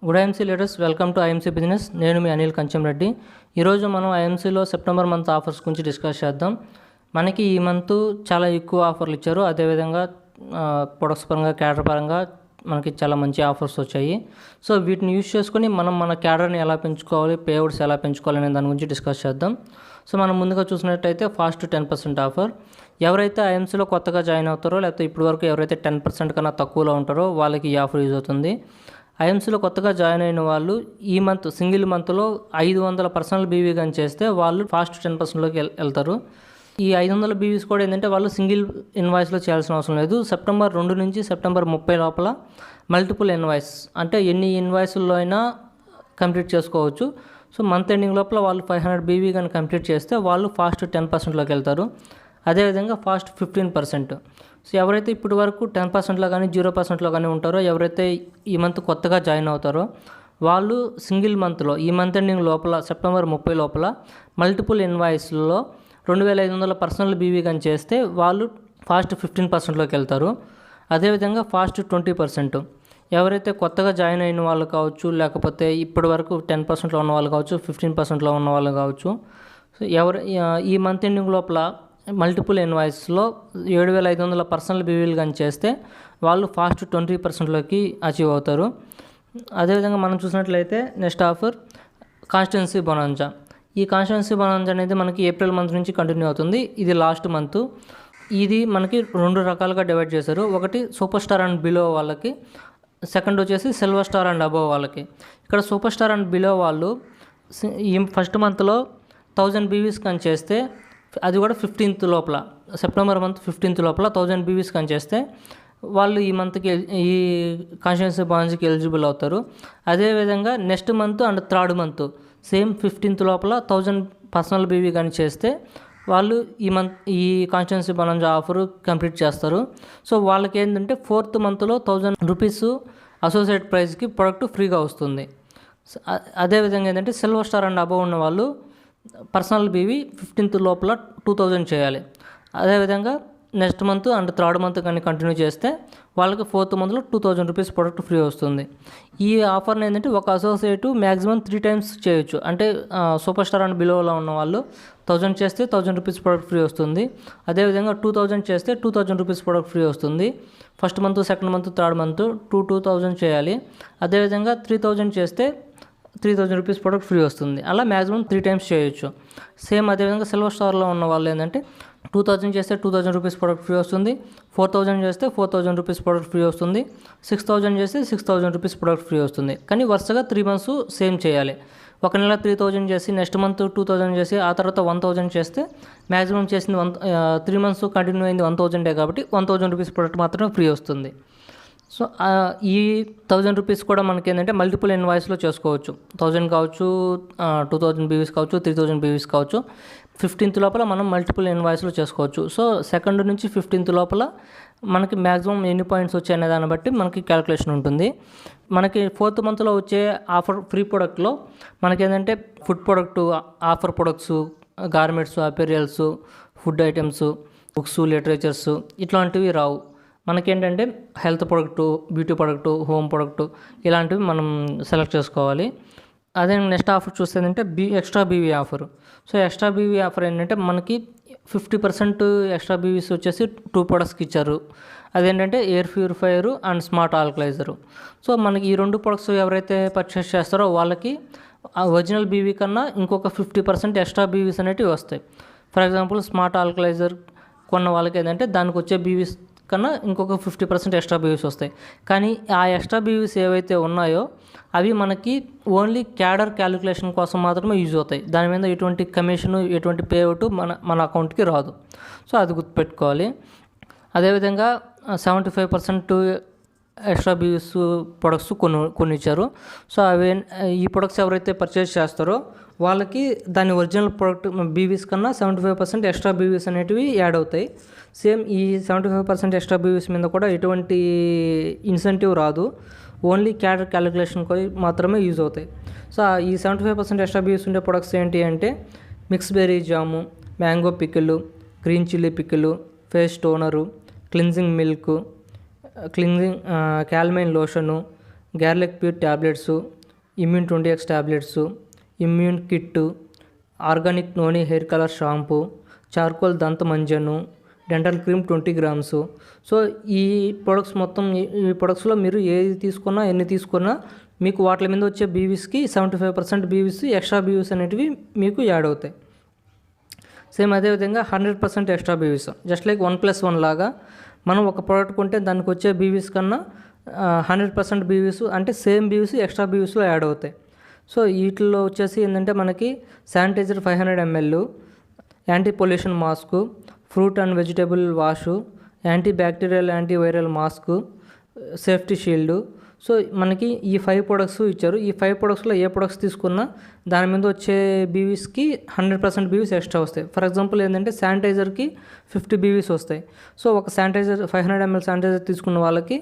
Good IMC leaders, welcome to IMC business. నేను మీ అనిల్ కంచంరెడ్డి. ఈరోజు మనం ఐఎంసీలో సెప్టెంబర్ మంత్ ఆఫర్స్ గురించి డిస్కస్ చేద్దాం. మనకి ఈ మంత్ చాలా ఎక్కువ ఆఫర్లు ఇచ్చారు. అదేవిధంగా ప్రొడక్ట్స్ పరంగా, క్యాడర్ పరంగా మనకి చాలా మంచి ఆఫర్స్ వచ్చాయి. సో వీటిని యూజ్ చేసుకొని మనం మన క్యాడర్ని ఎలా పెంచుకోవాలి, పేఅవుట్స్ ఎలా పెంచుకోవాలి అనే దాని గురించి డిస్కస్ చేద్దాం. సో మనం ముందుగా చూసినట్టయితే ఫాస్ట్ 10% ఆఫర్. ఎవరైతే ఐఎంసీలో కొత్తగా జాయిన్ అవుతారో, లేకపోతే ఇప్పటి వరకు ఎవరైతే 10% కన్నా తక్కువలో ఉంటారో వాళ్ళకి ఈ ఆఫర్ యూజ్ అవుతుంది. ఐఎంసీలో కొత్తగా జాయిన్ అయిన వాళ్ళు ఈ మంత్ సింగిల్ మంత్లో 500 పర్సనల్ బీవీ కానీ చేస్తే వాళ్ళు ఫాస్ట్ 10%లోకి వెళ్తారు. ఈ 500 బీవీస్ కూడా ఏంటంటే వాళ్ళు సింగిల్ ఇన్వాయిస్లో చేయాల్సిన అవసరం లేదు. సెప్టెంబర్ 2 నుంచి సెప్టెంబర్ 30 లోపల మల్టిపుల్ ఇన్వాయిస్, అంటే ఎన్ని ఇన్వాయిస్ల్లో అయినా కంప్లీట్ చేసుకోవచ్చు. సో మంత్ ఎండింగ్ లోపల వాళ్ళు 500 బీవీ కానీ కంప్లీట్ చేస్తే వాళ్ళు ఫాస్ట్ 10%లోకి వెళ్తారు. అదేవిధంగా ఫాస్ట్ 15%. సో ఎవరైతే ఇప్పటి వరకు 10%లో కానీ 0%లో కానీ ఉంటారో, ఎవరైతే ఈ మంత్ కొత్తగా జాయిన్ అవుతారో వాళ్ళు సింగిల్ మంత్లో ఈ మంత్ ఎండింగ్ లోపల సెప్టెంబర్ 30 లోపల మల్టిపుల్ ఇన్వాయిస్లో 2500 పర్సనల్ బీవీ కానీ చేస్తే వాళ్ళు ఫాస్ట్ 15%లోకి వెళ్తారు. అదేవిధంగా ఫాస్ట్ 20%. ఎవరైతే కొత్తగా జాయిన్ అయిన వాళ్ళు కావచ్చు, లేకపోతే ఇప్పటి వరకు 10%లో ఉన్న వాళ్ళు కావచ్చు, 15%లో ఉన్న వాళ్ళు కావచ్చు, సో ఈ మంత్ ఎండింగ్ లోపల మల్టిపుల్ ఇన్వాయిస్లో 7500 పర్సనల్ బీవీలు కానీ చేస్తే వాళ్ళు ఫాస్ట్ 20%లోకి అచీవ్ అవుతారు. అదేవిధంగా మనం చూసినట్లయితే నెక్స్ట్ ఆఫర్ కాన్స్టిట్యున్సీ బొనాంజా. ఈ కాన్స్టిట్యున్సీ బొనాంజా అనేది మనకి ఏప్రిల్ మంత్ నుంచి కంటిన్యూ అవుతుంది. ఇది లాస్ట్ మంత్. ఇది మనకి 2 రకాలుగా డివైడ్ చేశారు. ఒకటి సూపర్ స్టార్ అండ్ బిలో వాళ్ళకి, సెకండ్ వచ్చేసి సిల్వర్ స్టార్ అండ్ అబోవ్ వాళ్ళకి. ఇక్కడ సూపర్ స్టార్ అండ్ బిలో వాళ్ళు ఈ ఫస్ట్ మంత్లో 1000 బీవీస్ కానీ చేస్తే, అది కూడా 15th లోపల, సెప్టెంబర్ మంత్ 15th లోపల 1000 బీవీస్ కానీ చేస్తే వాళ్ళు ఈ మంత్కి ఈ కాన్స్టిట్యున్సీ బోనస్కి ఎలిజిబుల్ అవుతారు. అదేవిధంగా next month and third month same 15th లోపల 1000 పర్సనల్ బీవీ కానీ చేస్తే వాళ్ళు ఈ కాన్స్టిట్యున్సీ బోనస్ ఆఫర్ కంప్లీట్ చేస్తారు. సో వాళ్ళకి ఏంటంటే 4th మంత్లో 1000 రూపీస్ అసోసియేట్ ప్రైస్కి ప్రోడక్ట్ ఫ్రీగా వస్తుంది. అదేవిధంగా ఏంటంటే సిల్వర్ స్టార్ అండ్ అబవ్ ఉన్న వాళ్ళు పర్సనల్ బీవీ 15th లోపల 2000 చేయాలి. అదేవిధంగా next month and third month కానీ కంటిన్యూ చేస్తే వాళ్ళకి 4th మంత్లో 2000 రూపీస్ ప్రోడక్ట్ ఫ్రీ వస్తుంది. ఈ ఆఫర్ని ఏంటంటే ఒక అసోసియేట్ మ్యాక్సిమం 3 times చేయొచ్చు. అంటే సూపర్ స్టార్ అండ్ బిలోలో ఉన్న వాళ్ళు 1000 చేస్తే 1000 రూపీస్ ప్రోడక్ట్ ఫ్రీ వస్తుంది. అదేవిధంగా 2000 చేస్తే 2000 రూపీస్ ప్రోడక్ట్ ఫ్రీ వస్తుంది. First month, second month, third month 2000 చేయాలి. అదేవిధంగా 3000 చేస్తే 3000 రూపీస్ ప్రోడక్ట్ ఫ్రీ వస్తుంది. అలా మ్యాక్సిమం 3 times చేయొచ్చు. సేమ్ అదేవిధంగా సిల్వర్ స్టార్లో ఉన్న వాళ్ళు ఏంటంటే 2000 చేస్తే 2000 రూపీస్ ప్రోడక్ట్ ఫ్రీ వస్తుంది. 4000 చేస్తే 4000 రూపీస్ ప్రోడక్ట్ ఫ్రీ వస్తుంది. 6000 చేస్తే 6000 రూపీస్ ప్రోడక్ట్ ఫ్రీ వస్తుంది. కానీ వరుసగా 3 months సేమ్ చేయాలి. ఒక నెల 3000 చేసి, నెక్స్ట్ మంత్ 2000 చేసి, ఆ తర్వాత 1000 చేస్తే మ్యాక్సిమం చేసింది 3 months కంటిన్యూ అయింది 1000 కాబట్టి 1000 రూపీస్ ప్రోడక్ట్ మాత్రమే ఫ్రీ వస్తుంది. సో ఈ 1000 రూపీస్ కూడా మనకి ఏంటంటే మల్టిపుల్ ఇన్వాయిస్లో చేసుకోవచ్చు. 1000 కావచ్చు, 2000 బీవీస్ కావచ్చు, 3000 బీవీస్ కావచ్చు. 15th లోపల మనం మల్టిపుల్ ఇన్వాయిస్లో చేసుకోవచ్చు. సో 2nd నుంచి 15th లోపల మనకి మ్యాక్సిమం ఎన్ని పాయింట్స్ వచ్చాయనే దాన్ని బట్టి మనకి క్యాలిక్యులేషన్ ఉంటుంది. మనకి 4th మంత్లో వచ్చే ఆఫర్ ఫ్రీ ప్రోడక్ట్లో మనకి ఏంటంటే food product, offer products, garments, apparels, food items, books, literatures ఇట్లాంటివి రావు. మనకేంటంటే health product, beauty product, home product ఇలాంటివి మనం సెలెక్ట్ చేసుకోవాలి. అదే నెక్స్ట్ ఆఫర్ చూస్తే ఏంటంటే extra BV offer. So extra BV offer ఏంటంటే మనకి 50% ఎక్స్ట్రా బీవీస్ వచ్చేసి 2 productsకి ఇచ్చారు. అదేంటంటే air purifier and smart alkalizer. So మనకి ఈ 2 products ఎవరైతే పర్చేస్ చేస్తారో వాళ్ళకి ఒరిజినల్ బీవీ కన్నా ఇంకొక 50% ఎక్స్ట్రా బీవీస్ అనేటివి వస్తాయి. ఫర్ ఎగ్జాంపుల్ స్మార్ట్ ఆల్కలైజర్ కొన్న వాళ్ళకి ఏంటంటే దానికి వచ్చే బీవీస్ కన్నా ఇంకొక 50% ఎక్స్ట్రా బీవీస్ వస్తాయి. కానీ ఆ ఎక్స్ట్రా బీవీస్ ఏవైతే ఉన్నాయో అవి మనకి ఓన్లీ క్యాడర్ క్యాలిక్యులేషన్ కోసం మాత్రమే యూజ్ అవుతాయి. దాని మీద ఎటువంటి కమిషన్, ఎటువంటి పేఅవుట్ మన అకౌంట్కి రాదు. సో అది గుర్తుపెట్టుకోవాలి. అదేవిధంగా 75% ఎక్స్ట్రా బీవీస్ ప్రొడక్ట్స్ కొన్ని ఇచ్చారు. సో ఈ ప్రొడక్ట్స్ ఎవరైతే పర్చేస్ చేస్తారో వాళ్ళకి దాని ఒరిజినల్ ప్రొడక్ట్ బీవీస్ కన్నా 75% ఎక్స్ట్రా బీవీస్ అనేటివి యాడ్ అవుతాయి. సేమ్ ఈ 75% ఎక్స్ట్రా బీవీస్ మీద కూడా ఎటువంటి ఇన్సెంటివ్ రాదు. ఓన్లీ క్యాడర్ క్యాలిక్యులేషన్ మాత్రమే యూజ్ అవుతాయి. సో ఈ 75% ఎక్స్ట్రా బీవీస్ ఉండే ప్రొడక్ట్స్ ఏంటి అంటే mix berry jam, mango pickle, green chilli pickle, face toner, cleansing milk, cleansing calamine lotion, garlic pure tablets, immune 20x tablets, immune kit, organic noni hair colour shampoo, charcoal దంత మంజను, dental cream 20 grams. So ఈ products మొత్తం ఈ ప్రొడక్ట్స్లో మీరు ఏది తీసుకున్నా ఎన్ని తీసుకున్నా మీకు వాటి మీద వచ్చే బీవీస్కి 75% బీవీస్ ఎక్స్ట్రా బీవీస్ అనేటివి మీకు యాడ్ అవుతాయి. సేమ్ అదేవిధంగా 100% ఎక్స్ట్రా బీవీస్, జస్ట్ లైక్ 1+1 లాగా మనం ఒక ప్రోడక్ట్ కొంటే దానికి వచ్చే బీవీస్ కన్నా 100% బీవీస్ అంటే సేమ్ బీవీస్ ఎక్స్ట్రా బీవీస్లో యాడ్ అవుతాయి. సో వీటిలో వచ్చేసి ఏంటంటే మనకి sanitiser 500 ml, anti pollution mask, fruit and vegetable wash, anti bacterial anti viral mask, safety shield. So మనకి ఈ 5 ప్రొడక్ట్స్ ఇచ్చారు. ఈ 5 ప్రొడక్ట్స్లో ఏ ప్రొడక్ట్స్ తీసుకున్నా దాని మీద వచ్చే బీవీస్కి 100% బీవీస్ ఎక్స్ట్రా వస్తాయి. ఫర్ ఎగ్జాంపుల్ ఏంటంటే శానిటైజర్కి 50 బీవీస్ వస్తాయి. సో ఒక శానిటైజర్ 500 ml శానిటైజర్ తీసుకున్న వాళ్ళకి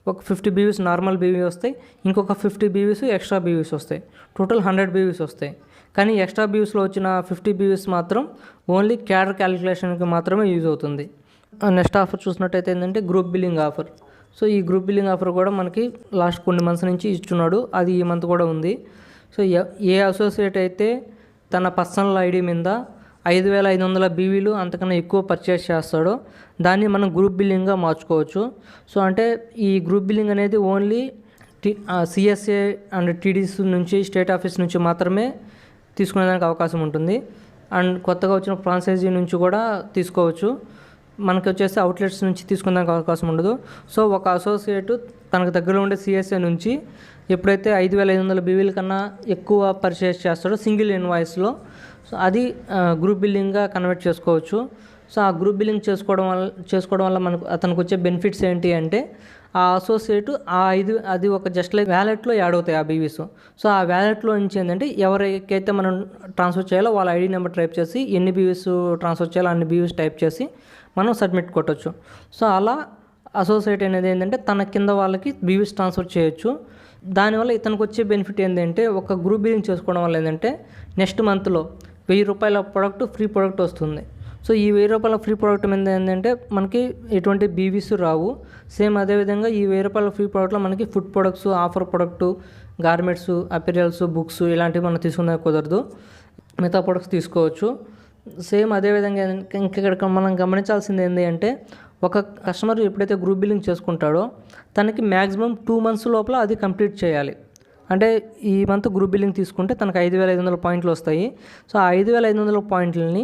ఒక 50 బీవీస్ నార్మల్ బీవీ వస్తాయి, ఇంకొక 50 బీవీస్ ఎక్స్ట్రా బీవీస్ వస్తాయి, టోటల్ 100 బీవీస్ వస్తాయి. కానీ ఎక్స్ట్రా బీవీస్లో వచ్చిన 50 బీవీస్ మాత్రం ఓన్లీ క్యాడర్ క్యాలిక్యులేషన్కి మాత్రమే యూజ్ అవుతుంది. నెక్స్ట్ ఆఫర్ చూసినట్టయితే ఏంటంటే గ్రూప్ బిల్లింగ్ ఆఫర్. సో ఈ గ్రూప్ బిల్లింగ్ ఆఫర్ కూడా మనకి లాస్ట్ కొన్ని మంత్స్ నుంచి ఇస్తున్నాడు, అది ఈ మంత్ కూడా ఉంది. సో ఏ అసోసియేట్ అయితే తన పర్సనల్ ఐడి మీద 5500 బీవీలు అంతకన్నా ఎక్కువ పర్చేస్ చేస్తాడో దాన్ని మనం గ్రూప్ బిల్లింగ్గా మార్చుకోవచ్చు. సో అంటే ఈ గ్రూప్ బిల్లింగ్ అనేది ఓన్లీ సిఎస్ఏ అండ్ టీడీసీ నుంచి స్టేట్ ఆఫీస్ నుంచి మాత్రమే తీసుకునేదానికి అవకాశం ఉంటుంది. అండ్ కొత్తగా వచ్చిన ఫ్రాంచైజీ నుంచి కూడా తీసుకోవచ్చు. మనకి వచ్చేసి అవుట్లెట్స్ నుంచి తీసుకునేదానికి అవకాశం ఉండదు. సో ఒక అసోసియేట్ తనకు దగ్గరలో ఉండే సిఎస్ఏ నుంచి ఎప్పుడైతే 5500 బీవీల కన్నా ఎక్కువ పర్చేస్ చేస్తాడో సింగిల్ ఇన్వాయిస్లో, సో అది గ్రూప్ బిల్లింగ్గా కన్వర్ట్ చేసుకోవచ్చు. సో ఆ గ్రూప్ బిల్లింగ్ చేసుకోవడం వల్ల మనకు అతనికి వచ్చే బెనిఫిట్స్ ఏంటి అంటే ఆ అసోసియేట్ అది ఒక జస్ట్ లైక్ వ్యాలెట్లో యాడ్ అవుతాయి ఆ బీవీస్. సో ఆ వ్యాలెట్లో నుంచి ఏంటంటే ఎవరికైతే మనం ట్రాన్స్ఫర్ చేయాలో వాళ్ళ ఐడి నెంబర్ టైప్ చేసి ఎన్ని బీవీస్ ట్రాన్స్ఫర్ చేయాలో అన్ని బీవీస్ టైప్ చేసి మనం సబ్మిట్ కొట్టచ్చు. సో అలా అసోసియేట్ అనేది ఏంటంటే తన కింద వాళ్ళకి బీవీస్ ట్రాన్స్ఫర్ చేయొచ్చు. దానివల్ల ఇతనికి వచ్చే బెనిఫిట్ ఏంటంటే ఒక గ్రూప్ బిల్లింగ్ చేసుకోవడం వల్ల ఏంటంటే నెక్స్ట్ మంత్లో 1000 రూపాయల ప్రోడక్ట్ ఫ్రీ ప్రోడక్ట్ వస్తుంది. సో ఈ 1000 రూపాయల ఫ్రీ ప్రోడక్ట్ మీద ఏంటంటే మనకి ఎటువంటి బీవీస్ రావు. సేమ్ అదేవిధంగా ఈ 1000 రూపాయల ఫ్రీ ప్రోడక్ట్లో మనకి food products, offer product, garments, apparels, books ఇలాంటివి మనం తీసుకునే కుదరదు. మిగతా ప్రొడక్ట్స్ తీసుకోవచ్చు. సేమ్ అదేవిధంగా ఇక్కడ మనం గమనించాల్సింది ఏంటి అంటే ఒక కస్టమర్ ఎప్పుడైతే గ్రూప్ బిల్లింగ్ చేసుకుంటాడో తనకి మ్యాక్సిమం 2 months లోపల అది కంప్లీట్ చేయాలి. అంటే ఈ మంత్ గ్రూప్ బిల్లింగ్ తీసుకుంటే తనకు 5500 పాయింట్లు వస్తాయి. సో ఆ 5500 పాయింట్లని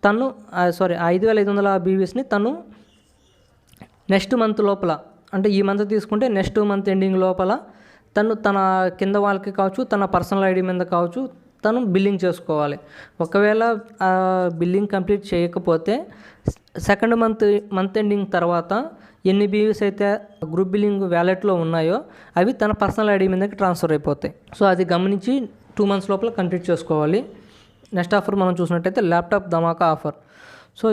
తను 5500 బీవీస్ని తను నెక్స్ట్ మంత్ లోపల, అంటే ఈ మంత్ తీసుకుంటే నెక్స్ట్ మంత్ ఎండింగ్ లోపల తను తన కింద వాళ్ళకి కావచ్చు, తన పర్సనల్ ఐడి మీద కావచ్చు తను బిల్లింగ్ చేసుకోవాలి. ఒకవేళ బిల్లింగ్ కంప్లీట్ చేయకపోతే సెకండ్ మంత్ ఎండింగ్ తర్వాత ఎన్ని బీవీస్ అయితే గ్రూప్ బిల్లింగ్ వ్యాలెట్లో ఉన్నాయో అవి తన పర్సనల్ ఐడి మీదకి ట్రాన్స్ఫర్ అయిపోతాయి. సో అది గమనించి 2 months లోపల కంప్లీట్ చేసుకోవాలి. నెక్స్ట్ ఆఫర్ మనం చూసినట్టయితే ల్యాప్టాప్ ధమాకా ఆఫర్. సో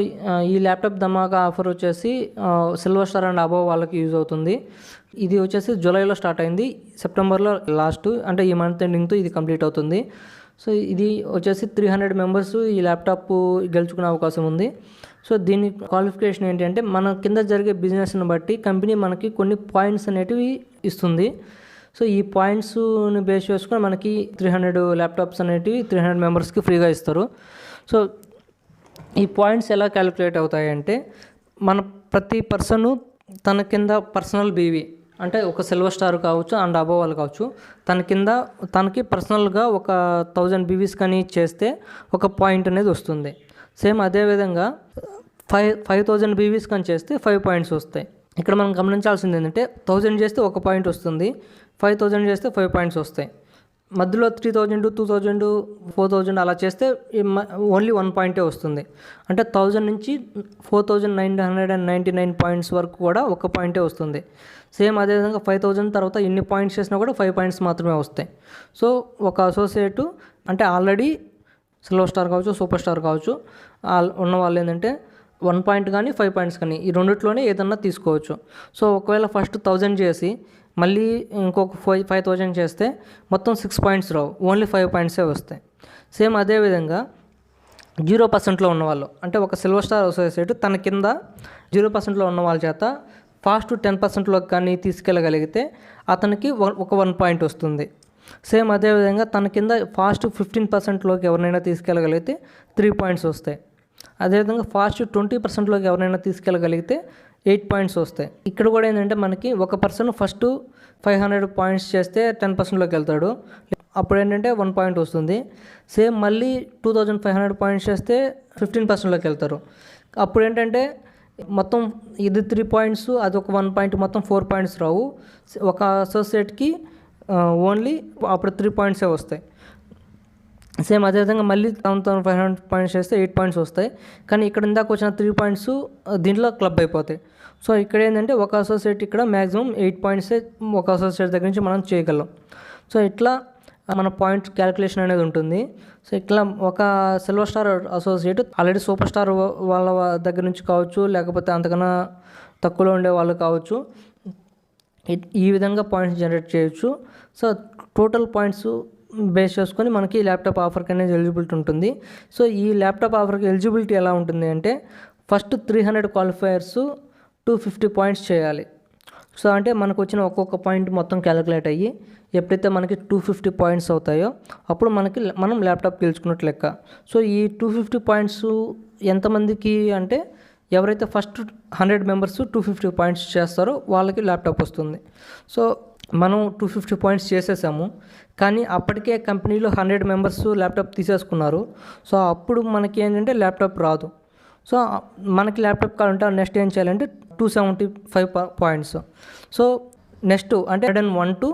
ఈ ల్యాప్టాప్ ధమాకా ఆఫర్ వచ్చేసి సిల్వర్ స్టార్ అండ్ అబోవ్ వాళ్ళకి యూజ్ అవుతుంది. ఇది వచ్చేసి జూలైలో స్టార్ట్ అయింది, సెప్టెంబర్లో లాస్ట్, అంటే ఈ మంత్ ఎండింగ్తో ఇది కంప్లీట్ అవుతుంది. సో ఇది వచ్చేసి 300 members ఈ ల్యాప్టాప్ గెలుచుకునే అవకాశం ఉంది. సో దీని క్వాలిఫికేషన్ ఏంటంటే మన కింద జరిగే బిజినెస్ని బట్టి కంపెనీ మనకి కొన్ని పాయింట్స్ అనేటివి ఇస్తుంది. సో ఈ పాయింట్స్ని బేస్ చేసుకొని మనకి 300 ల్యాప్టాప్స్ అనేటివి 300 members ఫ్రీగా ఇస్తారు. సో ఈ పాయింట్స్ ఎలా క్యాలిక్యులేట్ అవుతాయంటే మన ప్రతి పర్సను తన కింద పర్సనల్ బీవీ, అంటే ఒక సిల్వర్ స్టార్ కావచ్చు అండ్ అబోవ్ వాళ్ళు కావచ్చు, తన కింద తనకి పర్సనల్గా ఒక 1000 బీవీస్ కానీ చేస్తే ఒక పాయింట్ అనేది వస్తుంది. సేమ్ అదేవిధంగా 5000 బీవీస్ కానీ చేస్తే 5 points వస్తాయి. ఇక్కడ మనం గమనించాల్సింది ఏంటంటే 1000 చేస్తే 1 point వస్తుంది, 5000 చేస్తే 5 points వస్తాయి. మధ్యలో 3000, 2000, 4000 అలా చేస్తే ఓన్లీ 1 point వస్తుంది. అంటే 1000 నుంచి 4999 points వరకు కూడా 1 point వస్తుంది. సేమ్ అదేవిధంగా 5000 తర్వాత ఎన్ని పాయింట్స్ చేసినా కూడా 5 points మాత్రమే వస్తాయి. సో ఒక అసోసియేటు అంటే ఆల్రెడీ సిల్వర్ స్టార్ కావచ్చు, సూపర్ స్టార్ కావచ్చు ఉన్న వాళ్ళు ఏంటంటే 1 point కానీ 5 points కానీ ఈ రెండిట్లోనే ఏదన్నా తీసుకోవచ్చు. సో ఒకవేళ ఫస్ట్ 1000 చేసి మళ్ళీ ఇంకొక 5000 చేస్తే మొత్తం 6 points రావు, ఓన్లీ 5 points వస్తాయి. సేమ్ అదేవిధంగా 0%లో ఉన్నవాళ్ళు, అంటే ఒక సిల్వర్ స్టార్ అసోసియేట్ తన కింద 0%లో ఉన్న వాళ్ళ చేత ఫాస్ట్ 10%లోకి కానీ తీసుకెళ్ళగలిగితే అతనికి ఒక 1 పాయింట్ వస్తుంది. సేమ్ అదేవిధంగా తన కింద ఫాస్ట్ 15%లోకి ఎవరినైనా తీసుకెళ్ళగలిగితే 3 పాయింట్స్ వస్తాయి. అదేవిధంగా ఫాస్ట్ 20%లోకి ఎవరైనా తీసుకెళ్ళగలిగితే 8 పాయింట్స్ వస్తాయి. ఇక్కడ కూడా ఏంటంటే మనకి ఒక పర్సన్ ఫస్ట్ 500 పాయింట్స్ చేస్తే 10%లోకి వెళ్తాడు, అప్పుడు ఏంటంటే 1 పాయింట్ వస్తుంది. సేమ్ మళ్ళీ 2500 పాయింట్స్ చేస్తే 15%లోకి వెళ్తారు, అప్పుడు ఏంటంటే మొత్తం ఇది 3 పాయింట్స్, అది ఒక 1 పాయింట్, మొత్తం 4 పాయింట్స్ రావు. ఒక అసోసియేట్కి ఓన్లీ అప్పుడు 3 పాయింట్సే వస్తాయి. సేమ్ అదేవిధంగా మళ్ళీ 1500 పాయింట్స్ చేస్తే 8 పాయింట్స్ వస్తాయి. కానీ ఇక్కడ ఇందాక వచ్చిన 3 పాయింట్స్ దీంట్లో క్లబ్ అయిపోతాయి. సో ఇక్కడ ఏంటంటే ఒక అసోసియేట్ ఇక్కడ మ్యాక్సిమం 8 పాయింట్సే ఒక అసోసియేట్ దగ్గర నుంచి మనం చేయగలం. సో ఇట్లా మన పాయింట్ క్యాలిక్యులేషన్ అనేది ఉంటుంది. సో ఇట్లా ఒక silver star associate already super star వాళ్ళ దగ్గర నుంచి కావచ్చు, లేకపోతే అంతకన్నా తక్కువలో ఉండే వాళ్ళు కావచ్చు, ఈ విధంగా పాయింట్స్ జనరేట్ చేయొచ్చు. సో టోటల్ పాయింట్స్ బేస్ చేసుకొని మనకి ల్యాప్టాప్ ఆఫర్కి అనేది ఎలిజిబిలిటీ ఉంటుంది. సో ఈ ల్యాప్టాప్ ఆఫర్కి ఎలిజిబిలిటీ ఎలా ఉంటుంది అంటే ఫస్ట్ 300 క్వాలిఫైయర్స్ 250 పాయింట్స్ చేయాలి. సో అంటే మనకు వచ్చిన ఒక్కొక్క పాయింట్ మొత్తం క్యాలిక్యులేట్ అయ్యి ఎప్పుడైతే మనకి 250 పాయింట్స్ అవుతాయో అప్పుడు మనం ల్యాప్టాప్ గెలుచుకున్నట్టు లెక్క. సో ఈ 250 పాయింట్స్ ఎంతమందికి అంటే ఎవరైతే ఫస్ట్ 100 మెంబర్స్ 250 పాయింట్స్ చేస్తారో వాళ్ళకి ల్యాప్టాప్ వస్తుంది. సో మనం 250 పాయింట్స్ చేసేసాము, కానీ అప్పటికే కంపెనీలో 100 మెంబర్స్ ల్యాప్టాప్ తీసేసుకున్నారు. సో అప్పుడు మనకి ఏంటంటే ల్యాప్టాప్ రాదు. సో మనకి ల్యాప్టాప్ కావాలంటే నెక్స్ట్ ఏం చేయాలంటే 275 పాయింట్స్. సో నెక్స్ట్ అంటే 101 to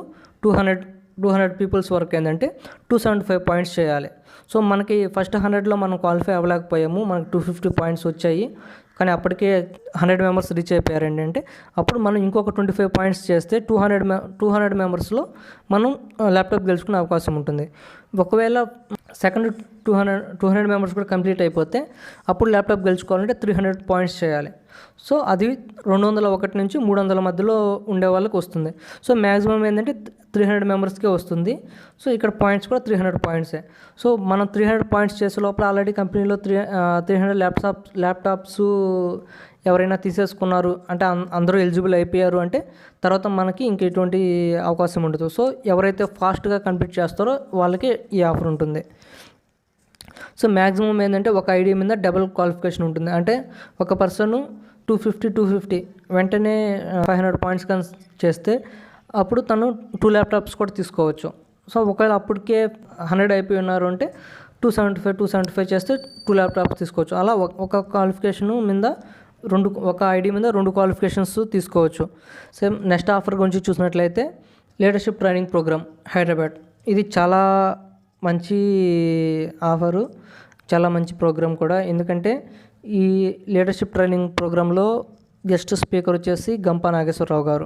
200 పీపుల్స్ వరకు ఏంటంటే 275 పాయింట్స్ చేయాలి. సో మనకి ఫస్ట్ 100లో మనం క్వాలిఫై అవ్వలేకపోయాము, మనకు 250 పాయింట్స్ వచ్చాయి, కానీ అప్పటికే 100 మెంబర్స్ రీచ్ అయిపోయారు ఏంటంటే అప్పుడు మనం ఇంకొక 25 పాయింట్స్ చేస్తే 200 మెంబర్స్లో మనం ల్యాప్టాప్ గెలుచుకునే అవకాశం ఉంటుంది. ఒకవేళ సెకండ్ 200 మెంబర్స్ కూడా కంప్లీట్ అయిపోతే అప్పుడు ల్యాప్టాప్ గెలుచుకోవాలంటే 300 పాయింట్స్ చేయాలి. సో అది 201 నుంచి 300 మధ్యలో ఉండే వాళ్ళకి వస్తుంది. సో మ్యాక్సిమం ఏంటంటే 300 మెంబర్స్కే వస్తుంది. సో ఇక్కడ పాయింట్స్ కూడా 300 పాయింట్సే. సో మనం 300 పాయింట్స్ చేసే లోపల ఆల్రెడీ కంపెనీలో 300 ల్యాప్టాప్స్ ఎవరైనా తీసేసుకున్నారు అంటే అందరూ ఎలిజిబుల్ అయిపోయారు అంటే తర్వాత మనకి ఇంక ఎటువంటి అవకాశం ఉండదు. సో ఎవరైతే ఫాస్ట్గా కంప్లీట్ చేస్తారో వాళ్ళకి ఈ ఆఫర్ ఉంటుంది. సో మ్యాక్సిమం ఏంటంటే ఒక ఐడి మీద డబుల్ క్వాలిఫికేషన్ ఉంటుంది. అంటే ఒక పర్సన్ 250 వెంటనే 500 పాయింట్స్ కానీ చేస్తే అప్పుడు తను 2 ల్యాప్టాప్స్ కూడా తీసుకోవచ్చు. సో ఒకవేళ అప్పటికే 100 అయిపోయి ఉన్నారు అంటే 275 చేస్తే 2 ల్యాప్టాప్స్ తీసుకోవచ్చు. అలా ఒక క్వాలిఫికేషన్ మీద ఒక ఐడి మీద 2 క్వాలిఫికేషన్స్ తీసుకోవచ్చు. సేమ్ నెక్స్ట్ ఆఫర్ గురించి చూసినట్లయితే లీడర్షిప్ ట్రైనింగ్ ప్రోగ్రామ్ హైదరాబాద్, ఇది చాలా మంచి ఆఫరు, చాలా మంచి ప్రోగ్రామ్ కూడా. ఎందుకంటే ఈ లీడర్షిప్ ట్రైనింగ్ ప్రోగ్రాంలో గెస్ట్ స్పీకర్ వచ్చేసి గంప నాగేశ్వరరావు గారు.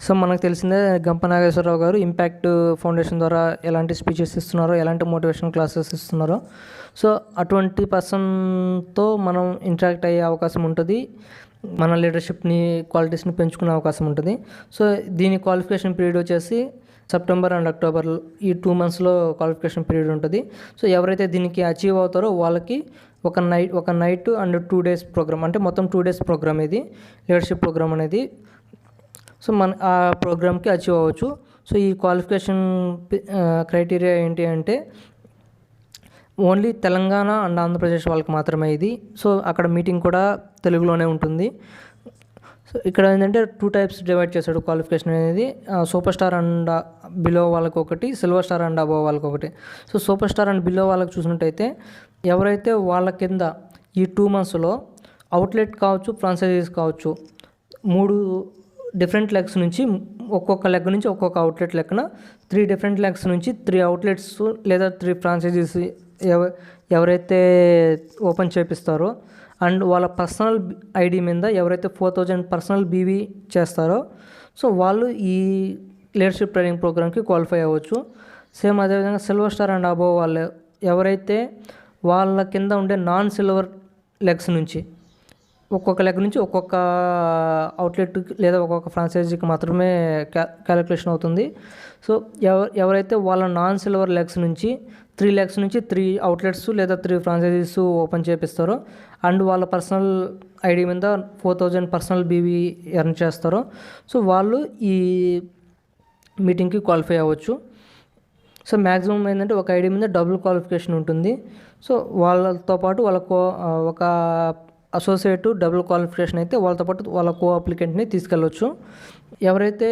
సో మనకు తెలిసిందే గంప నాగేశ్వరరావు గారు ఇంపాక్ట్ ఫౌండేషన్ ద్వారా ఎలాంటి స్పీచెస్ ఇస్తున్నారో, ఎలాంటి మోటివేషన్ క్లాసెస్ ఇస్తున్నారో. సో అటువంటి పర్సన్తో మనం ఇంటరాక్ట్ అయ్యే అవకాశం ఉంటుంది, మన లీడర్షిప్ని క్వాలిటీస్ని పెంచుకునే అవకాశం ఉంటుంది. సో దీని క్వాలిఫికేషన్ పీరియడ్ వచ్చేసి సెప్టెంబర్ అండ్ అక్టోబర్ ఈ 2 మంత్స్లో క్వాలిఫికేషన్ పీరియడ్ ఉంటుంది. సో ఎవరైతే దీనికి అచీవ్ అవుతారో వాళ్ళకి ఒక నైట్ అండ్ 2 డేస్ ప్రోగ్రామ్, అంటే మొత్తం 2 డేస్ ప్రోగ్రామ్ ఇది లీడర్షిప్ ప్రోగ్రామ్ అనేది. సో మన ఆ ప్రోగ్రామ్కి అచీవ్ అవ్వచ్చు. సో ఈ క్వాలిఫికేషన్ క్రైటీరియా ఏంటి అంటే ఓన్లీ తెలంగాణ అండ్ ఆంధ్రప్రదేశ్ వాళ్ళకి మాత్రమే ఇది. సో అక్కడ మీటింగ్ కూడా తెలుగులోనే ఉంటుంది. సో ఇక్కడ ఏంటంటే 2 టైప్స్ డివైడ్ చేశాడు క్వాలిఫికేషన్ అనేది. సూపర్ స్టార్ అండ్ బిలో వాళ్ళకి ఒకటి, సిల్వర్ స్టార్ అండ్ అబోవ్ వాళ్ళకి ఒకటి. So super star and below వాళ్ళకి చూసినట్టయితే ఎవరైతే వాళ్ళ కింద ఈ 2 మంత్స్లో అవుట్లెట్ కావచ్చు, ఫ్రాంచైజీస్ కావచ్చు, 3 డిఫరెంట్ లెగ్స్ నుంచి ఒక్కొక్క లెగ్ నుంచి ఒక్కొక్క అవుట్లెట్ లెక్కన 3 డిఫరెంట్ లెగ్స్ నుంచి 3 అవుట్లెట్స్ లేదా 3 ఫ్రాంచైజీస్ ఎవరైతే ఓపెన్ చేపిస్తారో అండ్ వాళ్ళ పర్సనల్ ఐడి మీద ఎవరైతే 4000 పర్సనల్ బీవీ చేస్తారో సో వాళ్ళు ఈ లీడర్షిప్ ట్రైనింగ్ ప్రోగ్రామ్కి క్వాలిఫై అవ్వచ్చు. సేమ్ అదేవిధంగా సిల్వర్ స్టార్ అండ్ అబోవ్ వాళ్ళు ఎవరైతే వాళ్ళ కింద ఉండే నాన్ సిల్వర్ లెగ్స్ నుంచి ఒక్కొక్క లెగ్ నుంచి ఒక్కొక్క అవుట్లెట్ లేదా ఒక్కొక్క ఫ్రాంచైజీకి మాత్రమే క్యాలిక్యులేషన్ అవుతుంది. సో ఎవరైతే వాళ్ళ నాన్ సిల్వర్ లెగ్స్ నుంచి 3 లెగ్స్ నుంచి 3 అవుట్లెట్స్ లేదా 3 ఫ్రాంచైజీస్ ఓపెన్ చేపిస్తారో అండ్ వాళ్ళ పర్సనల్ ఐడి మీద 4000 పర్సనల్ బీవీ ఎర్న్ చేస్తారో సో వాళ్ళు ఈ మీటింగ్కి క్వాలిఫై అవ్వచ్చు. సో మ్యాక్సిమం ఏంటంటే ఒక ఐడి మీద డబుల్ క్వాలిఫికేషన్ ఉంటుంది. సో వాళ్ళతో పాటు ఒక అసోసియేట్ డబుల్ క్వాలిఫికేషన్ అయితే వాళ్ళతో పాటు వాళ్ళ కో అప్లికెంట్ని తీసుకెళ్ళవచ్చు. ఎవరైతే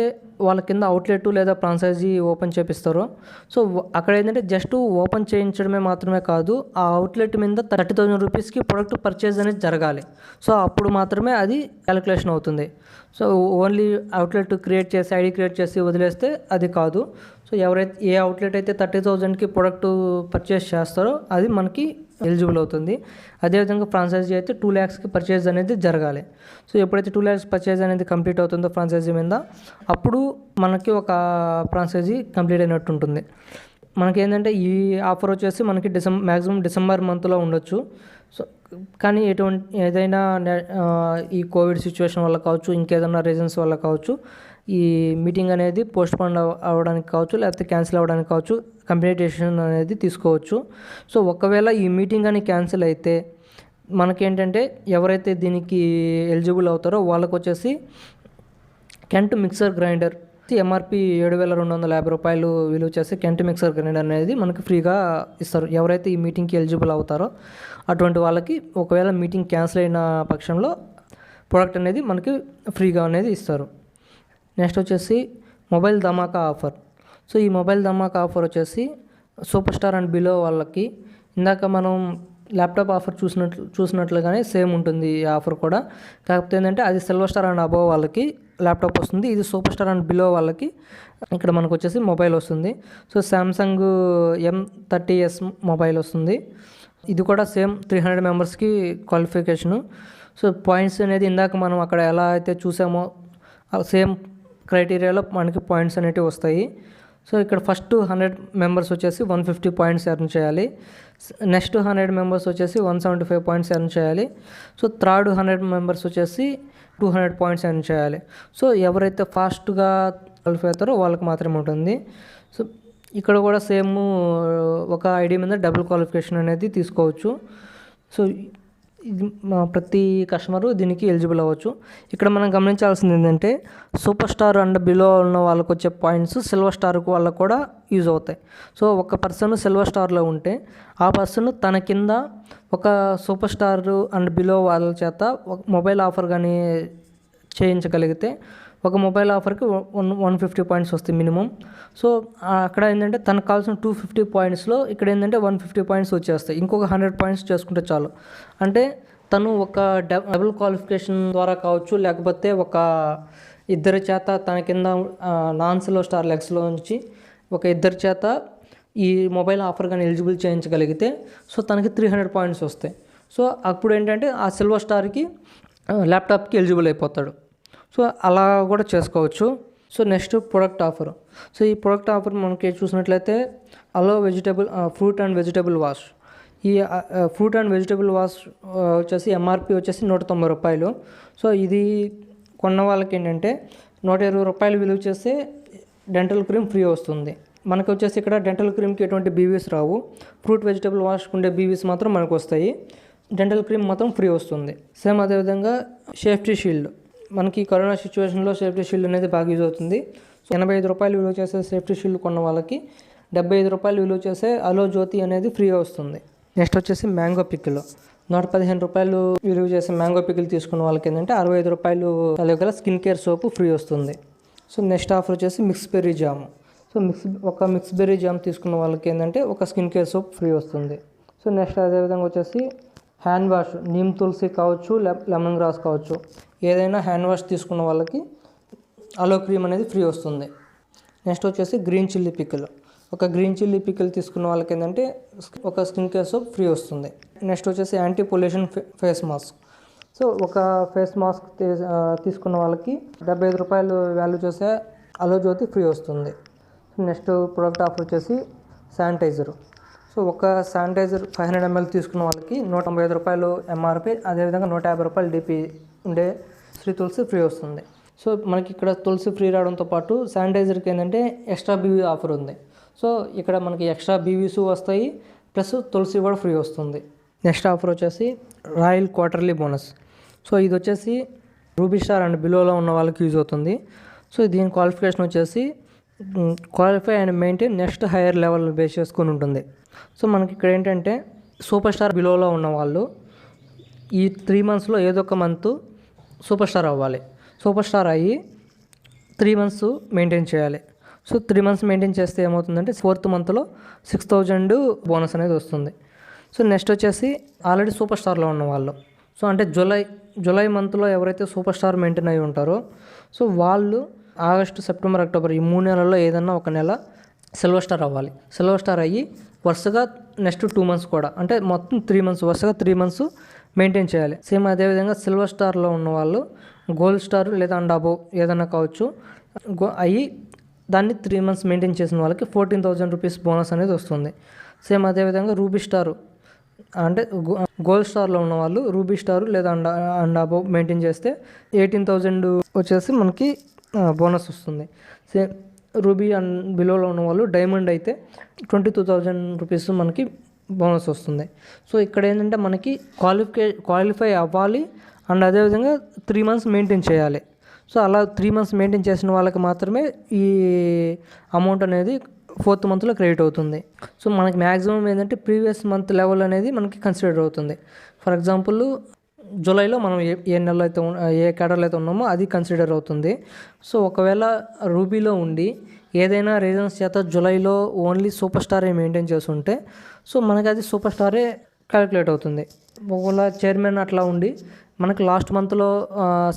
వాళ్ళ కింద అవుట్లెట్ లేదా ఫ్రాంచైజీ ఓపెన్ చేపిస్తారో సో అక్కడ ఏంటంటే జస్ట్ ఓపెన్ చేయించడమే మాత్రమే కాదు, ఆ అవుట్లెట్ మీద 30,000 రూపీస్కి ప్రొడక్ట్ పర్చేజ్ అనేది జరగాలి. సో అప్పుడు మాత్రమే అది క్యాలిక్యులేషన్ అవుతుంది. సో ఓన్లీ అవుట్లెట్ క్రియేట్ చేసి ఐడి క్రియేట్ చేసి వదిలేస్తే అది కాదు. సో ఎవరైతే ఏ అవుట్లెట్ అయితే 30,000కి ప్రొడక్ట్ పర్చేస్ చేస్తారో అది మనకి ఎలిజిబుల్ అవుతుంది. అదేవిధంగా ఫ్రాంచైజీ అయితే 2 lakhsకి పర్చేజ్ అనేది జరగాలి. సో ఎప్పుడైతే 2 lakhs పర్చేజ్ అనేది కంప్లీట్ అవుతుందో ఫ్రాంచైజీ మీద అప్పుడు మనకి ఒక ఫ్రాంచైజీ కంప్లీట్ అయినట్టు ఉంటుంది. మనకి ఏంటంటే ఈ ఆఫర్ వచ్చేసి మనకి మ్యాక్సిమం డిసెంబర్ మంత్లో ఉండొచ్చు. సో కానీ ఏదైనా ఈ కోవిడ్ సిచ్యువేషన్ వల్ల కావచ్చు, ఇంకేదైనా రీజన్స్ వల్ల కావచ్చు, ఈ మీటింగ్ అనేది పోస్ట్పోన్ అవ్వడానికి కావచ్చు, లేకపోతే క్యాన్సిల్ అవ్వడానికి కావచ్చు, కంపెనీ డెసిషన్ అనేది తీసుకోవచ్చు. సో ఒకవేళ ఈ మీటింగ్ అని క్యాన్సిల్ అయితే మనకేంటంటే ఎవరైతే దీనికి ఎలిజిబుల్ అవుతారో వాళ్ళకు వచ్చేసి కెంట్ మిక్సర్ గ్రైండర్ ఎంఆర్పి 7,250 రూపాయలు విలువ చేసి కెంట్ మిక్సర్ గ్రైండర్ అనేది మనకి ఫ్రీగా ఇస్తారు. ఎవరైతే ఈ మీటింగ్కి ఎలిజిబుల్ అవుతారో అటువంటి వాళ్ళకి ఒకవేళ మీటింగ్ క్యాన్సిల్ అయిన పక్షంలో ప్రోడక్ట్ అనేది మనకి ఫ్రీగా అనేది ఇస్తారు. నెక్స్ట్ వచ్చేసి మొబైల్ ధమాకా ఆఫర్. సో ఈ మొబైల్ ధమాకా ఆఫర్ వచ్చేసి సూపర్ స్టార్ అండ్ బిలో వాళ్ళకి ఇందాక మనం ల్యాప్టాప్ ఆఫర్ చూసినట్లుగానే సేమ్ ఉంటుంది ఈ ఆఫర్ కూడా. కాకపోతే ఏంటంటే అది సిల్వర్ స్టార్ అండ్ అబోవ్ వాళ్ళకి ల్యాప్టాప్ వస్తుంది, ఇది సూపర్ స్టార్ అండ్ బిలో వాళ్ళకి ఇక్కడ మనకు వచ్చేసి మొబైల్ వస్తుంది. సో శాంసంగ్ M30s మొబైల్ వస్తుంది. ఇది కూడా సేమ్ 300 మెంబర్స్కి క్వాలిఫికేషను. సో పాయింట్స్ అనేది ఇందాక మనం అక్కడ ఎలా అయితే చూసామో సేమ్ క్రైటీరియాలో మనకి పాయింట్స్ అనేటివి వస్తాయి. సో ఇక్కడ ఫస్ట్ 100 మెంబర్స్ వచ్చేసి 150 పాయింట్స్ ఎర్న్ చేయాలి. నెక్స్ట్ 100 మెంబర్స్ వచ్చేసి 175 పాయింట్స్ ఎర్న్ చేయాలి. సో థర్డ్ 100 మెంబర్స్ వచ్చేసి 200 పాయింట్స్ ఎర్న్ చేయాలి. సో ఎవరైతే ఫాస్ట్గా క్వాలిఫై అవుతారో వాళ్ళకి మాత్రమే ఉంటుంది. సో ఇక్కడ కూడా సేమ్ ఒక ఐడి మీద డబుల్ క్వాలిఫికేషన్ అనేది తీసుకోవచ్చు. సో ఇది ప్రతి కస్టమరు దీనికి ఎలిజిబుల్ అవ్వచ్చు. ఇక్కడ మనం గమనించాల్సింది ఏంటంటే సూపర్ స్టార్ అండ్ బిలో ఉన్న వాళ్ళకు వచ్చే పాయింట్స్ సిల్వర్ స్టార్ వాళ్ళకు కూడా యూజ్ అవుతాయి. సో ఒక పర్సన్ సిల్వర్ స్టార్లో ఉంటే ఆ పర్సన్ తన కింద ఒక సూపర్ స్టార్ అండ్ బిలో వాళ్ళ చేత ఒక మొబైల్ ఆఫర్ కానీ చేయించగలిగితే ఒక మొబైల్ ఆఫర్కి 150 పాయింట్స్ వస్తాయి మినిమం. సో అక్కడ ఏంటంటే తనకు కావాల్సిన 250 పాయింట్స్లో ఇక్కడ ఏంటంటే 150 పాయింట్స్ వచ్చేస్తాయి. ఇంకొక 100 పాయింట్స్ చేసుకుంటే చాలు. అంటే తను ఒక డబుల్ క్వాలిఫికేషన్ ద్వారా కావచ్చు, లేకపోతే ఒక ఇద్దరి చేత తన కింద నాన్ సిల్వర్ స్టార్ లెగ్స్లో నుంచి ఒక ఇద్దరి చేత ఈ మొబైల్ ఆఫర్ కానీ ఎలిజిబుల్ చేయించగలిగితే సో తనకి 300 పాయింట్స్ వస్తాయి. సో అప్పుడు ఏంటంటే ఆ సిల్వర్ స్టార్కి ల్యాప్టాప్కి ఎలిజిబుల్ అయిపోతాడు. సో అలా కూడా చేసుకోవచ్చు. So next product offer. So ఈ ప్రొడక్ట్ ఆఫర్ మనకి చూసినట్లయితే అలో ఫ్రూట్ అండ్ వెజిటబుల్ వాష్. ఈ ఫ్రూట్ అండ్ వెజిటబుల్ వాష్ వచ్చేసి ఎంఆర్పి వచ్చేసి 190 రూపాయలు. సో ఇది కొన్న వాళ్ళకి ఏంటంటే 120 రూపాయలు విలువ చేస్తే డెంటల్ క్రీమ్ ఫ్రీ వస్తుంది. మనకు వచ్చేసి ఇక్కడ డెంటల్ క్రీమ్కి ఎటువంటి బీవీస్ రావు. ఫ్రూట్ వెజిటబుల్ వాష్కి ఉండే బీవీస్ మాత్రం మనకు వస్తాయి. డెంటల్ క్రీమ్ మాత్రం ఫ్రీ వస్తుంది. సేమ్ అదేవిధంగా సేఫ్టీ షీల్డ్. మనకి కరోనా సిచ్యువేషన్లో సేఫ్టీ షీల్డ్ అనేది బాగా యూజ్ అవుతుంది. సో 85 రూపాయలు విలువ చేసే సేఫ్టీ షీల్డ్ కొన్న వాళ్ళకి 75 రూపాయలు విలువ చేసే అలో జ్యోతి అనేది ఫ్రీగా వస్తుంది. నెక్స్ట్ వచ్చేసి మ్యాంగో పికిల్. 115 రూపాయలు విలువ చేసే మ్యాంగో పికిల్ తీసుకున్న వాళ్ళకి ఏంటంటే 65 రూపాయలు గల స్కిన్ కేర్ సోపు ఫ్రీ వస్తుంది. సో నెక్స్ట్ ఆఫర్ వచ్చేసి mix berry jam. So mix berry jam తీసుకున్న వాళ్ళకి ఏంటంటే ఒక స్కిన్ కేర్ సోప్ ఫ్రీ వస్తుంది. సో నెక్స్ట్ అదేవిధంగా వచ్చేసి హ్యాండ్ వాష్, నీమ్ తులసి కావచ్చు, లెమన్ గ్రాస్ కావచ్చు, ఏదైనా హ్యాండ్ వాష్ తీసుకున్న వాళ్ళకి అలో క్రీమ్ అనేది ఫ్రీ వస్తుంది. నెక్స్ట్ వచ్చేసి గ్రీన్ చిల్లీ పికిల్. ఒక గ్రీన్ చిల్లీ పికిల్ తీసుకున్న వాళ్ళకి ఏంటంటే ఒక స్కిన్ కేర్ సోప్ ఫ్రీ వస్తుంది. నెక్స్ట్ వచ్చేసి anti pollution face mask. So ఒక ఫేస్ మాస్క్ తీసుకున్న వాళ్ళకి 75 రూపాయలు వాల్యూ చేసే అలో జ్యోతి ఫ్రీ వస్తుంది. నెక్స్ట్ ప్రోడక్ట్ ఆఫర్ వచ్చేసి శానిటైజర్. సో ఒక శానిటైజర్ 500 ml తీసుకున్న వాళ్ళకి 195 రూపాయలు ఎంఆర్పి, అదేవిధంగా 150 రూపాయలు డిపి ఉండే శ్రీ తులసి ఫ్రీ వస్తుంది. సో మనకి ఇక్కడ తులసి ఫ్రీ రావడంతో పాటు శానిటైజర్కి ఏంటంటే ఎక్స్ట్రా బీవీ ఆఫర్ ఉంది. సో ఇక్కడ మనకి ఎక్స్ట్రా బీవీస్ వస్తాయి, ప్లస్ తులసి కూడా ఫ్రీ వస్తుంది. నెక్స్ట్ ఆఫర్ వచ్చేసి రాయల్ క్వార్టర్లీ బోనస్. సో ఇది వచ్చేసి రూబీ స్టార్ అండ్ బిలోలో ఉన్న వాళ్ళకి యూజ్ అవుతుంది. సో దీని క్వాలిఫికేషన్ వచ్చేసి qualify and maintain next higher level base చేసుకొని ఉంటుంది. సో మనకి ఇక్కడ ఏంటంటే సూపర్ స్టార్ బిలోలో ఉన్న వాళ్ళు ఈ 3 monthsలో ఏదో ఒక మంత్ సూపర్ స్టార్ అవ్వాలి. సూపర్ స్టార్ అయ్యి 3 months మెయింటైన్ చేయాలి. సో 3 months మెయింటైన్ చేస్తే ఏమవుతుందంటే 4th monthలో 6,000 బోనస్ అనేది వస్తుంది. సో నెక్స్ట్ వచ్చేసి ఆల్రెడీ సూపర్ స్టార్లో ఉన్న వాళ్ళు, సో అంటే జూలై మంత్లో ఎవరైతే సూపర్ స్టార్ మెయింటైన్ అయి ఉంటారో సో వాళ్ళు ఆగస్టు, సెప్టెంబర్, అక్టోబర్ ఈ 3 నెలల్లో ఏదన్నా ఒక నెల సిల్వర్ స్టార్ అవ్వాలి. సిల్వర్ స్టార్ అయ్యి వరుసగా నెక్స్ట్ 2 months కూడా, అంటే మొత్తం 3 months, వరుసగా 3 months మెయింటైన్ చేయాలి. సేమ్ అదేవిధంగా సిల్వర్ స్టార్లో ఉన్న వాళ్ళు గోల్డ్ స్టార్ లేదా అండ్ అబోవ్ ఏదన్నా కావచ్చు అయ్యి దాన్ని 3 months మెయింటైన్ చేసిన వాళ్ళకి 14,000 రూపీస్ బోనస్ అనేది వస్తుంది. సేమ్ అదేవిధంగా రూబీ స్టార్ అంటే గోల్డ్ స్టార్లో ఉన్న వాళ్ళు రూబీ స్టార్ లేదా అండ్ అబోవ్ మెయింటైన్ చేస్తే 18,000 వచ్చేసి మనకి బోనస్ వస్తుంది. సేమ్ రూబీ అండ్ బిలోలో ఉన్న వాళ్ళు డైమండ్ అయితే 22,000 రూపీస్ మనకి బోనస్ వస్తుంది. సో ఇక్కడ ఏంటంటే మనకి క్వాలిఫై అవ్వాలి అండ్ అదేవిధంగా 3 months మెయింటైన్ చేయాలి. సో అలా 3 months మెయింటైన్ చేసిన వాళ్ళకి మాత్రమే ఈ అమౌంట్ అనేది 4th monthలో క్రెడిట్ అవుతుంది. సో మనకి మ్యాక్సిమం ఏంటంటే ప్రీవియస్ మంత్ లెవెల్ అనేది మనకి కన్సిడర్ అవుతుంది. ఫర్ ఎగ్జాంపుల్ జూలైలో మనం ఏ నెలలో అయితే ఏ కేటర్లో అయితే ఉన్నామో అది కన్సిడర్ అవుతుంది. సో ఒకవేళ రూబీలో ఉండి ఏదైనా రీజన్స్ చేత జూలైలో ఓన్లీ సూపర్ స్టారే మెయింటైన్ చేస్తుంటే సో మనకి అది సూపర్ స్టారే క్యాలిక్యులేట్ అవుతుంది. ఒకవేళ చైర్మన్ అట్లా ఉండి మనకి లాస్ట్ మంత్లో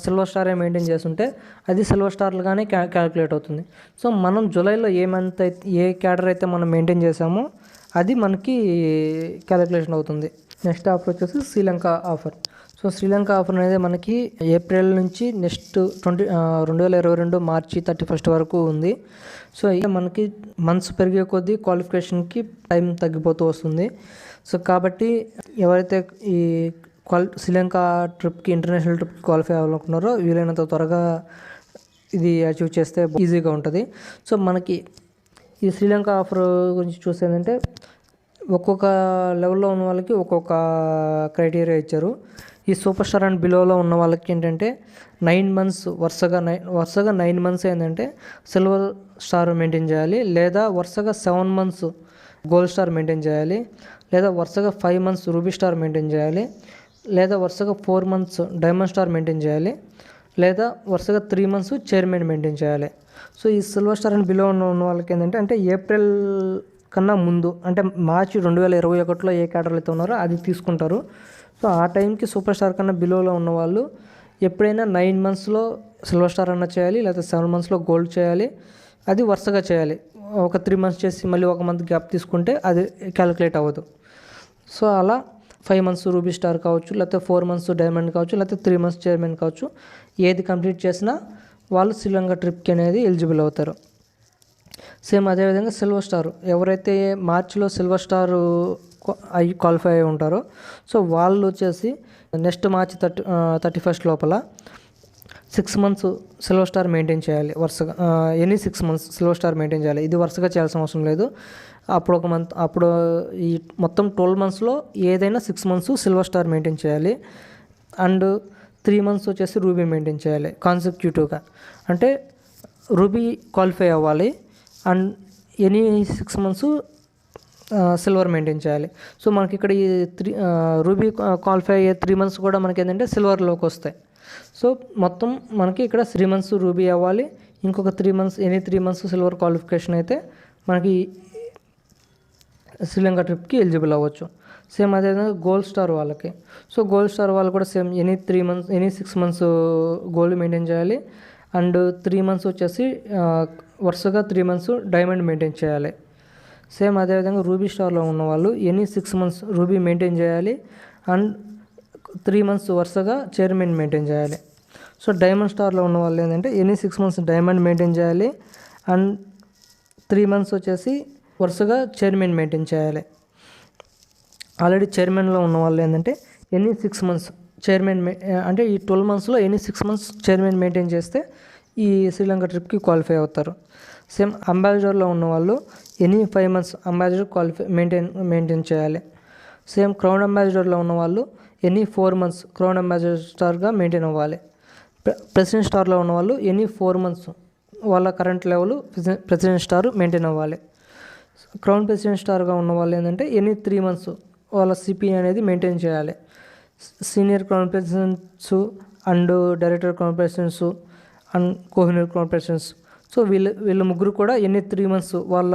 సిల్వర్ స్టారే మెయింటైన్ చేస్తుంటే అది సిల్వర్ స్టార్లుగానే క్యాలిక్యులేట్ అవుతుంది. సో మనం జూలైలో ఏ మంత్ అయితే ఏ క్యాడర్ అయితే మనం మెయింటైన్ చేసామో అది మనకి క్యాలిక్యులేషన్ అవుతుంది. నెక్స్ట్ ఆఫర్ వచ్చేసి Sri Lanka offer. So Sri Lanka offer అనేది మనకి ఏప్రిల్ నుంచి నెక్స్ట్ 2022 మార్చి 31 వరకు ఉంది. సో ఇక మనకి మంత్స్ పెరిగే కొద్దీ క్వాలిఫికేషన్కి టైం తగ్గిపోతూ వస్తుంది. సో కాబట్టి ఎవరైతే ఈ శ్రీలంక ట్రిప్కి ఇంటర్నేషనల్ ట్రిప్కి క్వాలిఫై అవ్వాలనుకున్నారో వీలైనంత త్వరగా ఇది అచీవ్ చేస్తే ఈజీగా ఉంటుంది. సో మనకి ఈ శ్రీలంక ఆఫర్ గురించి చూస్తే ఏంటంటే ఒక్కొక్క లెవెల్లో ఉన్న వాళ్ళకి ఒక్కొక్క క్రైటీరియా ఇచ్చారు. ఈ సూపర్ స్టార్ అండ్ బిలోలో ఉన్న వాళ్ళకి ఏంటంటే 9 months వరుసగా 9 months ఏంటంటే సిల్వర్ స్టార్ మెయింటైన్ చేయాలి, లేదా వరుసగా 7 months గోల్డ్ స్టార్ మెయింటైన్ చేయాలి, లేదా వరుసగా 5 months రూబీ స్టార్ మెయింటైన్ చేయాలి, లేదా వరుసగా 4 months డైమండ్ స్టార్ మెయింటైన్ చేయాలి, లేదా వరుసగా 3 months చైర్మన్ మెయింటైన్ చేయాలి. సో ఈ సిల్వర్ స్టార్ అండ్ బిలో ఉన్న వాళ్ళకి ఏంటంటే అంటే ఏప్రిల్ కన్నా ముందు అంటే మార్చి 2021లో ఏ కేటర్లో అయితే ఉన్నారో అది తీసుకుంటారు. సో ఆ టైంకి సూపర్ స్టార్ కన్నా బిలోలో ఉన్న వాళ్ళు ఎప్పుడైనా 9 monthsలో సిల్వర్ స్టార్ అన్న చేయాలి, లేదా 7 monthsలో గోల్డ్ చేయాలి. అది వరుసగా చేయాలి. ఒక 3 months చేసి మళ్ళీ 1 month గ్యాప్ తీసుకుంటే అది క్యాలిక్యులేట్ అవ్వదు. సో అలా 5 months రూబీ స్టార్ కావచ్చు, లేకపోతే 4 months డైమండ్ కావచ్చు, లేకపోతే 3 months చైర్మన్ కావచ్చు, ఏది కంప్లీట్ చేసినా వాళ్ళు శ్రీలంక ట్రిప్కి అనేది ఎలిజిబుల్ అవుతారు. సేమ్ అదేవిధంగా సిల్వర్ స్టార్ ఎవరైతే మార్చిలో సిల్వర్ స్టార్ అయ్యి క్వాలిఫై అయి ఉంటారో సో వాళ్ళు వచ్చేసి నెక్స్ట్ మార్చి 31 లోపల 6 months సిల్వర్ స్టార్ మెయింటైన్ చేయాలి. వరుసగా any 6 months silver star maintain చేయాలి. ఇది వరుసగా చేయాల్సిన అవసరం లేదు. అప్పుడు ఈ మొత్తం 12 monthsలో ఏదైనా 6 months సిల్వర్ స్టార్ మెయింటైన్ చేయాలి అండ్ 3 months వచ్చేసి రూబీ మెయింటైన్ చేయాలి కాన్సెక్యూటివ్గా. అంటే రూబీ క్వాలిఫై అవ్వాలి and any 6 months silver maintain చేయాలి. సో మనకి ఇక్కడ ఈ రూబీ క్వాలిఫై అయ్యే 3 months కూడా మనకి ఏంటంటే సిల్వర్లోకి వస్తాయి. సో మొత్తం మనకి ఇక్కడ 3 months రూబీ అవ్వాలి, ఇంకొక 3 months any 3 months silver qualification అయితే మనకి శ్రీలంక ట్రిప్కి ఎలిజిబుల్ అవ్వచ్చు. సేమ్ అదేవిధంగా గోల్డ్ స్టార్ వాళ్ళకి. సో గోల్డ్ స్టార్ వాళ్ళు కూడా same any 6 months gold maintain చేయాలి అండ్ 3 months వచ్చేసి వరుసగా 3 months డైమండ్ మెయింటైన్ చేయాలి. సేమ్ అదేవిధంగా రూబీ స్టార్లో ఉన్న వాళ్ళు ఎనీ 6 months రూబీ మెయింటైన్ చేయాలి అండ్ 3 months వరుసగా చైర్మన్ మెయింటైన్ చేయాలి. సో డైమండ్ స్టార్లో ఉన్న వాళ్ళు ఏంటంటే ఎనీ 6 months డైమండ్ మెయింటైన్ చేయాలి అండ్ 3 months వచ్చేసి వరుసగా చైర్మన్ మెయింటైన్ చేయాలి. ఆల్రెడీ చైర్మన్లో ఉన్న వాళ్ళు ఏంటంటే ఎనీ 6 మంత్స్ చైర్మన్ అంటే ఈ 12 మంత్స్లో ఎనీ 6 మంత్స్ చైర్మన్ మెయింటైన్ చేస్తే ఈ శ్రీలంక ట్రిప్కి క్వాలిఫై అవుతారు. సేమ్ అంబాసిడర్లో ఉన్న వాళ్ళు ఎనీ 5 మంత్స్ అంబాసిడర్ మెయింటైన్ చేయాలి. సేమ్ క్రౌన్ అంబాసిడర్లో ఉన్న వాళ్ళు ఎనీ 4 మంత్స్ క్రౌన్ అంబాసిడర్ స్టార్గా మెయింటైన్ అవ్వాలి. ప్రెసిడెంట్ స్టార్లో ఉన్న వాళ్ళు ఎనీ 4 మంత్స్ వాళ్ళ current level president star maintain అవ్వాలి. క్రౌన్ ప్రెసిడెంట్ స్టార్గా ఉన్న వాళ్ళు ఏంటంటే ఎనీ 3 మంత్స్ వాళ్ళ సిపి అనేది మెయింటైన్ చేయాలి. Senior crown presidents and director crown presidents and Kohinoor crown presidents, so వీళ్ళ ముగ్గురు కూడా ఎన్ని 3 మంత్స్ వాళ్ళ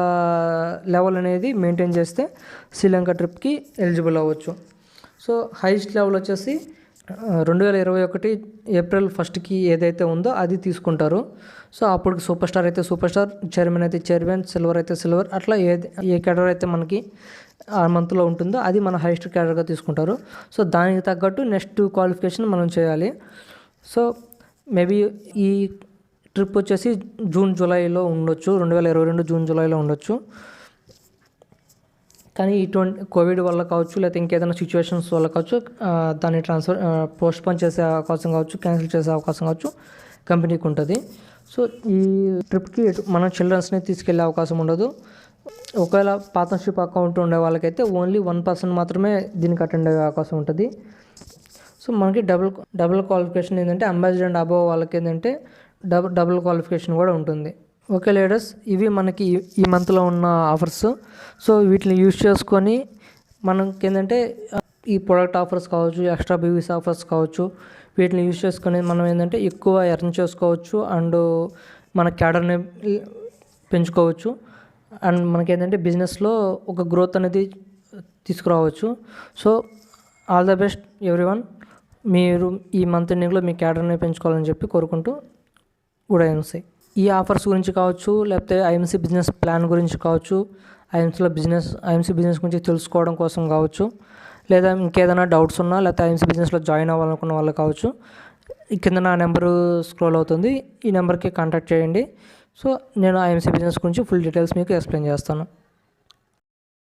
లెవెల్ అనేది మెయింటైన్ చేస్తే శ్రీలంక ట్రిప్కి ఎలిజిబుల్ అవ్వచ్చు. సో హైయెస్ట్ లెవెల్ వచ్చేసి 2021 ఏప్రిల్ 1కి ఏదైతే ఉందో అది తీసుకుంటారు. సో అప్పుడు సూపర్ స్టార్ అయితే సూపర్ స్టార్, చైర్మన్ అయితే చైర్మన్, సిల్వర్ అయితే సిల్వర్, అట్లా ఏ క్యాడర్ అయితే మనకి ఆ మంత్లో ఉంటుందో అది మన హైయెస్ట్ క్యాడర్గా తీసుకుంటారు. సో దానికి తగ్గట్టు నెక్స్ట్ క్వాలిఫికేషన్ మనం చేయాలి. సో మేబీ ఈ ట్రిప్ వచ్చేసి జూన్ జూలైలో ఉండొచ్చు, 2022 జూన్ జూలైలో ఉండొచ్చు. కానీ ఇటువంటి కోవిడ్ వల్ల కావచ్చు, లేకపోతే ఇంకేదైనా సిచ్యువేషన్స్ వల్ల కావచ్చు దాన్ని పోస్ట్పోన్ చేసే అవకాశం కావచ్చు, క్యాన్సిల్ చేసే అవకాశం కావచ్చు కంపెనీకి ఉంటుంది. సో ఈ ట్రిప్కి మన చిల్డ్రన్స్ని తీసుకెళ్లే అవకాశం ఉండదు. ఒకవేళ పార్ట్నర్షిప్ అకౌంట్ ఉండే వాళ్ళకైతే ఓన్లీ 1% మాత్రమే దీనికి అటెండ్ అయ్యే అవకాశం ఉంటుంది. సో మనకి డబుల్ క్వాలిఫికేషన్ ఏంటంటే అంబాసిడర్ అండ్ అబోవ్ వాళ్ళకి ఏంటంటే డబుల్ క్వాలిఫికేషన్ కూడా ఉంటుంది. ఓకే లీడర్స్, ఇవి మనకి ఈ మంత్లో ఉన్న ఆఫర్స్. సో వీటిని యూజ్ చేసుకొని మనకి ఏంటంటే ఈ ప్రొడక్ట్ ఆఫర్స్ కావచ్చు, ఎక్స్ట్రా బీవీస్ ఆఫర్స్ కావచ్చు, వీటిని యూజ్ చేసుకొని మనం ఏంటంటే ఎక్కువ ఎర్న్ చేసుకోవచ్చు అండ్ మన క్యాడర్ని పెంచుకోవచ్చు. అండ్ మనకి ఏంటంటే బిజినెస్లో ఒక గ్రోత్ అనేది తీసుకురావచ్చు. So all the best everyone. మీరు ఈ మంత్ ఎండింగ్లో మీ క్యాడర్ని పెంచుకోవాలని చెప్పి కోరుకుంటూ కూడా ఐఎంసీ ఈ ఆఫర్స్ గురించి కావచ్చు, లేకపోతే ఐఎంసీ బిజినెస్ ప్లాన్ గురించి కావచ్చు, ఐఎంసీ బిజినెస్ గురించి తెలుసుకోవడం కోసం కావచ్చు, లేదా ఇంకేదైనా డౌట్స్ ఉన్నా, లేకపోతే ఐఎంసీ బిజినెస్లో జాయిన్ అవ్వాలనుకున్న వాళ్ళు కావచ్చు, కింద నా నెంబరు స్క్రోల్ అవుతుంది, ఈ నెంబర్కి కాంటాక్ట్ చేయండి. సో నేను ఐఎంసీ బిజినెస్ గురించి ఫుల్ డీటెయిల్స్ మీకు ఎక్స్ప్లెయిన్ చేస్తాను.